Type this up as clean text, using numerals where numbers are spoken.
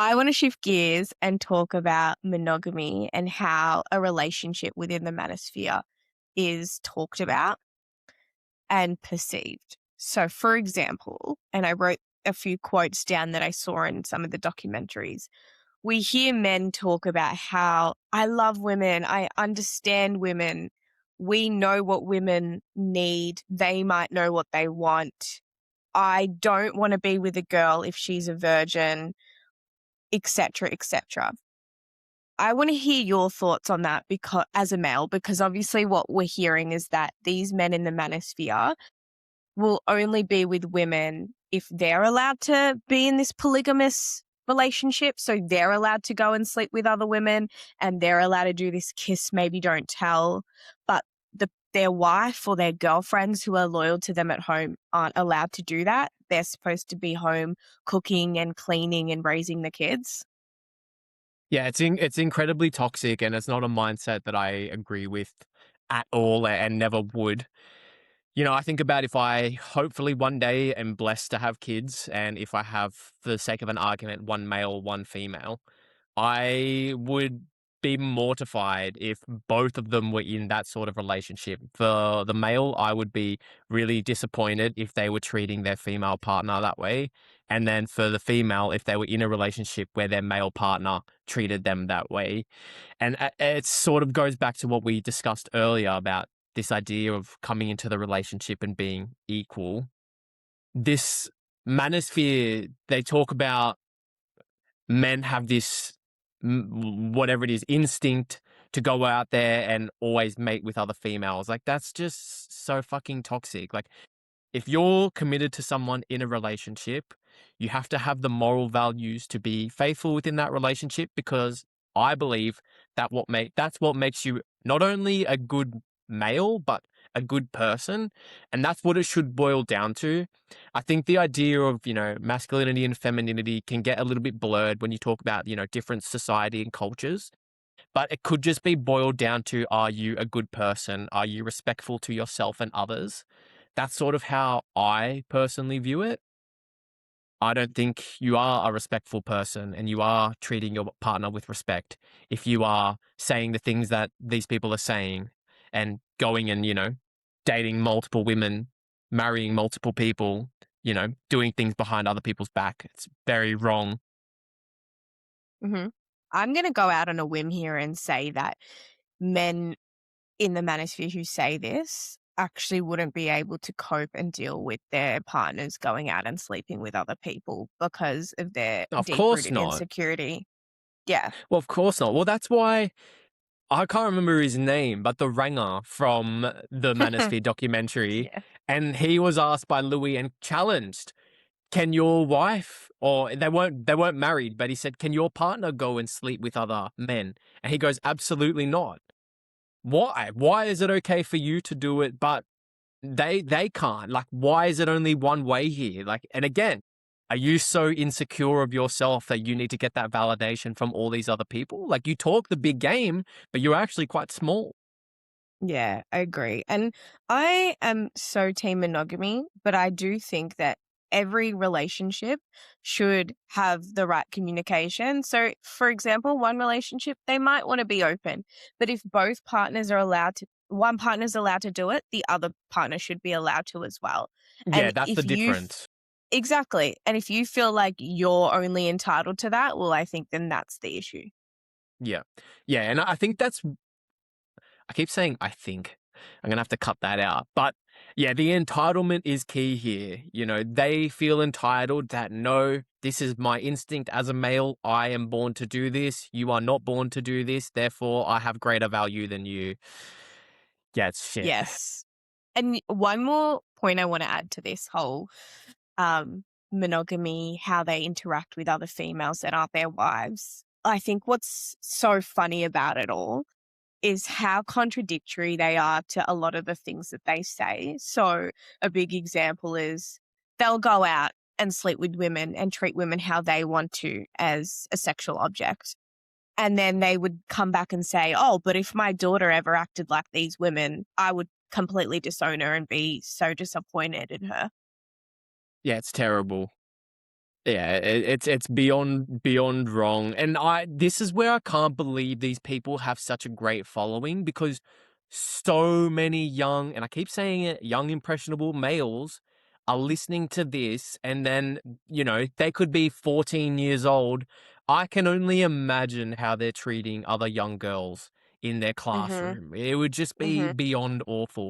I want to shift gears and talk about monogamy and how a relationship within the manosphere is talked about and perceived. So, for example, and I wrote a few quotes down that I saw in some of the documentaries. We hear men talk about how I love women, I understand women, we know what women need, they might know what they want. I don't want to be with a girl if she's a virgin, etc., etc. I want to hear your thoughts on that because as a male, because obviously what we're hearing is that these men in the manosphere will only be with women if they're allowed to be in this polygamous relationship. So they're allowed to go and sleep with other women and they're allowed to do this kiss, maybe don't tell. But their wife or their girlfriends who are loyal to them at home aren't allowed to do that. They're supposed to be home cooking and cleaning and raising the kids. Yeah, it's incredibly toxic, and it's not a mindset that I agree with at all, and never would. I think about if I hopefully one day am blessed to have kids, and if I have, for the sake of an argument, one male, one female, I would be mortified if both of them were in that sort of relationship. For the male, I would be really disappointed if they were treating their female partner that way. And then for the female, if they were in a relationship where their male partner treated them that way. And it sort of goes back to what we discussed earlier about this idea of coming into the relationship and being equal. This manosphere, they talk about men have this whatever it is instinct to go out there and always mate with other females. Like, that's just so fucking toxic. Like, if you're committed to someone in a relationship, you have to have the moral values to be faithful within that relationship, because I believe that's what makes you not only a good male but a good person, and that's what it should boil down to. I think the idea of, masculinity and femininity can get a little bit blurred when you talk about, different society and cultures, but it could just be boiled down to, are you a good person? Are you respectful to yourself and others? That's sort of how I personally view it. I don't think you are a respectful person and you are treating your partner with respect if you are saying the things that these people are saying and going and, dating multiple women, marrying multiple people, doing things behind other people's back. It's very wrong. Hmm. I'm going to go out on a whim here and say that men in the manosphere who say this actually wouldn't be able to cope and deal with their partners going out and sleeping with other people because of their Of course deep-rooted not. insecurity. Yeah. Well, of course not. Well, that's why I can't remember his name, but the Ranger from the Manosphere documentary, Yeah. and he was asked by Louis and challenged, "Can your wife," or they weren't married, but he said, "Can your partner go and sleep with other men?" And he goes, "Absolutely not." Why? Why is it okay for you to do it, but they can't? Like, why is it only one way here? Like, and again, are you so insecure of yourself that you need to get that validation from all these other people? Like, you talk the big game, but you're actually quite small. Yeah, I agree. And I am so team monogamy, but I do think that every relationship should have the right communication. So, for example, one relationship, they might want to be open, but if both partners are allowed to, one partner's allowed to do it, the other partner should be allowed to as well. Yeah, And that's the if you, difference. exactly. And if you feel like you're only entitled to that, well, I think then that's the issue. Yeah. Yeah, and I think that's I keep saying I think. I'm gonna have to cut that out. But yeah, the entitlement is key here. They feel entitled that, no, this is my instinct as a male. I am born to do this. You are not born to do this. Therefore, I have greater value than you. Yeah, it's shit. Yes. And one more point I want to add to this whole monogamy, how they interact with other females that aren't their wives. I think what's so funny about it all is how contradictory they are to a lot of the things that they say. So, a big example is they'll go out and sleep with women and treat women how they want to as a sexual object. And then they would come back and say, oh, but if my daughter ever acted like these women, I would completely disown her and be so disappointed in her. Yeah, it's terrible. Yeah, it's beyond wrong, and I this is where I can't believe these people have such a great following because so many young, and I keep saying it, young impressionable males are listening to this, and then they could be 14 years old. I can only imagine how they're treating other young girls in their Mhm. classroom. It would just be Mhm. beyond awful.